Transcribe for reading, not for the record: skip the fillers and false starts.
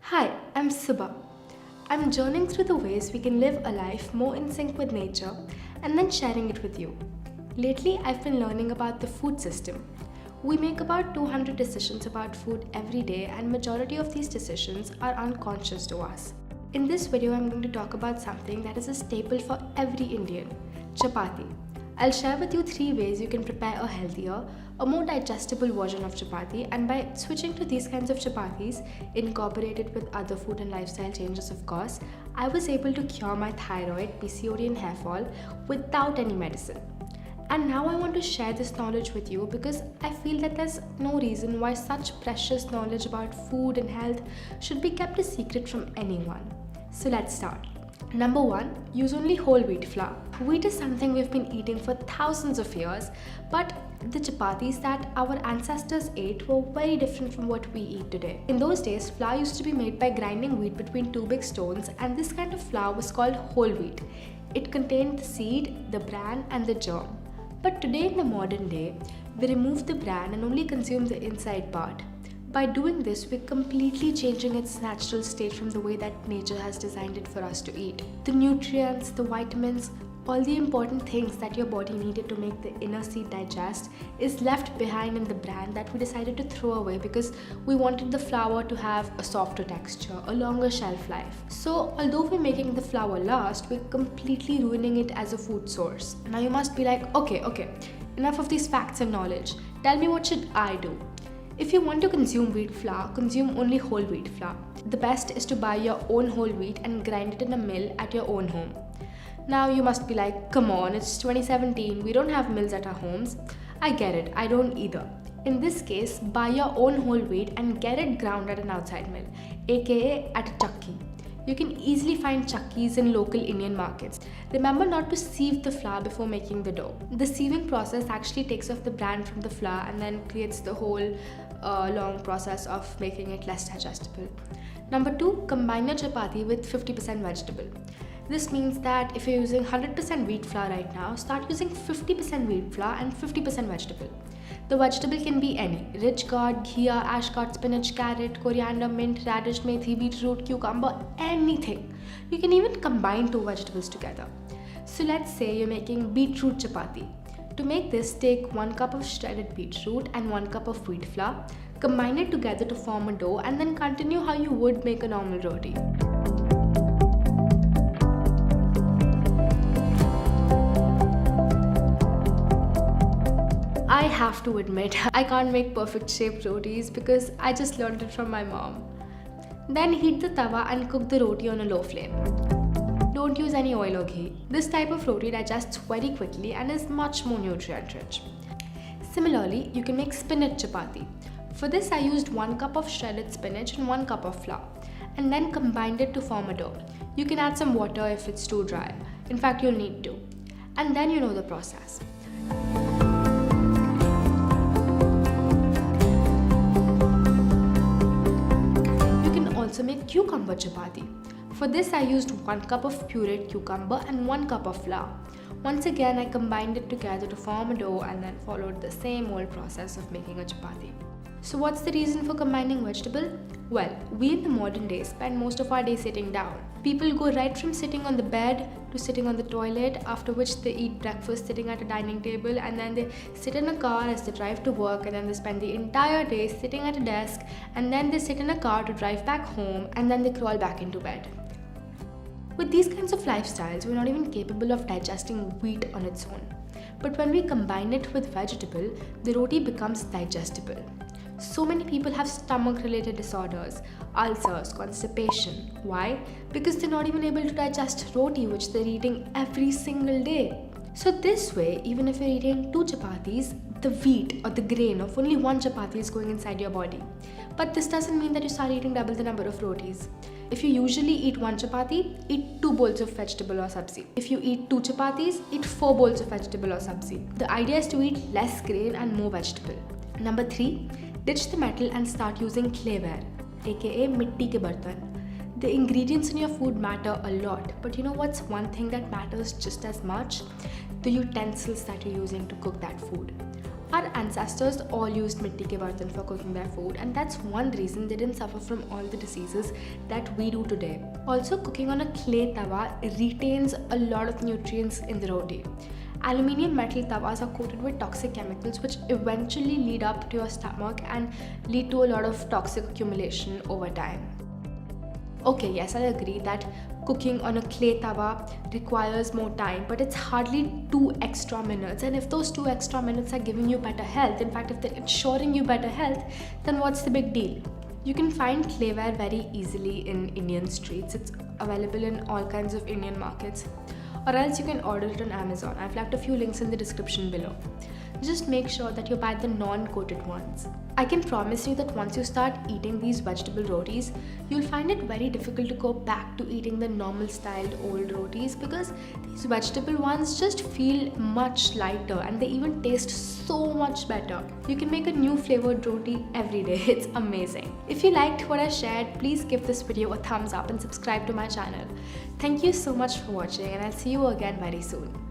Hi, I'm Subah. I'm journeying through the ways we can live a life more in sync with nature and then sharing it with you. Lately, I've been learning about the food system. We make about 200 decisions about food every day, and majority of these decisions are unconscious to us. In this video, I'm going to talk about something that is a staple for every Indian: chapati. I'll share with you 3 ways you can prepare a healthier, a more digestible version of chapati, and by switching to these kinds of chapatis, incorporated with other food and lifestyle changes, of course, I was able to cure my thyroid, PCOD, and hair fall without any medicine. And now I want to share this knowledge with you because I feel that there's no reason why such precious knowledge about food and health should be kept a secret from anyone. So let's start. Number 1, use only whole wheat flour. Wheat is something we've been eating for thousands of years, but the chapatis that our ancestors ate were very different from what we eat today. In those days, flour used to be made by grinding wheat between 2 big stones, and this kind of flour was called whole wheat. It contained the seed, the bran, and the germ. But today, in the modern day, we remove the bran and only consume the inside part. By doing this, we're completely changing its natural state from the way that nature has designed it for us to eat. The nutrients, the vitamins, all the important things that your body needed to make the inner seed digest is left behind in the bran that we decided to throw away because we wanted the flour to have a softer texture, a longer shelf life. So although we're making the flour last, we're completely ruining it as a food source. Now you must be like, okay, enough of these facts and knowledge. Tell me, what should I do? If you want to consume wheat flour, consume only whole wheat flour. The best is to buy your own whole wheat and grind it in a mill at your own home. Now you must be like, come on, it's 2017, we don't have mills at our homes. I get it, I don't either. In this case, buy your own whole wheat and get it ground at an outside mill, aka at a chakki. You can easily find chakkis in local Indian markets. Remember not to sieve the flour before making the dough. The sieving process actually takes off the bran from the flour and then creates the whole long process of making it less digestible. Number 2, combine your chapati with 50% vegetable. This means that if you're using 100% wheat flour right now, start using 50% wheat flour and 50% vegetable. The vegetable can be any: rich gourd, ghea, ashcot, spinach, carrot, coriander, mint, radish, methi, beetroot, cucumber, anything. You can even combine 2 vegetables together. So let's say you're making beetroot chapati. To make this, take 1 cup of shredded beetroot and 1 cup of wheat flour, combine it together to form a dough, and then continue how you would make a normal roti. I have to admit, I can't make perfect shaped rotis because I just learned it from my mom. Then heat the tawa and cook the roti on a low flame. Don't use any oil or ghee. This type of roti digests very quickly and is much more nutrient rich. Similarly, you can make spinach chapati. For this, I used 1 cup of shredded spinach and 1 cup of flour, and then combined it to form a dough. You can add some water if it's too dry. In fact, you'll need to. And then you know the process. Also make cucumber chapati. For this, I used 1 cup of pureed cucumber and 1 cup of flour. Once again, I combined it together to form a dough and then followed the same old process of making a chapati. So what's the reason for combining vegetable? Well, we in the modern day spend most of our day sitting down. People go right from sitting on the bed to sitting on the toilet, after which they eat breakfast sitting at a dining table, and then they sit in a car as they drive to work, and then they spend the entire day sitting at a desk, and then they sit in a car to drive back home, and then they crawl back into bed. With these kinds of lifestyles, we're not even capable of digesting wheat on its own. But when we combine it with vegetable, the roti becomes digestible. So many people have stomach-related disorders, ulcers, constipation. Why? Because they're not even able to digest roti, which they're eating every single day. So this way, even if you're eating 2 chapatis, the wheat or the grain of only 1 chapati is going inside your body. But this doesn't mean that you start eating double the number of rotis. If you usually eat 1 chapati, eat 2 bowls of vegetable or sabzi. If you eat 2 chapatis, eat 4 bowls of vegetable or sabzi. The idea is to eat less grain and more vegetable. Number 3, ditch the metal and start using clayware, aka mitti ke bartan. The ingredients in your food matter a lot, but you know what's one thing that matters just as much? The utensils that you're using to cook that food. Our ancestors all used mitti ke bartan for cooking their food, and that's one reason they didn't suffer from all the diseases that we do today. Also, cooking on a clay tawa retains a lot of nutrients in the roti. Aluminium metal tawas are coated with toxic chemicals which eventually lead up to your stomach and lead to a lot of toxic accumulation over time. Okay, yes, I agree that cooking on a clay tawa requires more time, but it's hardly 2 extra minutes. And if those 2 extra minutes are giving you better health, in fact, if they're ensuring you better health, then what's the big deal? You can find clayware very easily in Indian streets. It's available in all kinds of Indian markets. Or else you can order it on Amazon. I've left a few links in the description below. Just make sure that you buy the non-coated ones. I can promise you that once you start eating these vegetable rotis, you'll find it very difficult to go back to eating the normal styled old rotis, because these vegetable ones just feel much lighter and they even taste so much better. You can make a new flavored roti every day. It's amazing. If you liked what I shared, please give this video a thumbs up and subscribe to my channel. Thank you so much for watching, and I'll see you again very soon.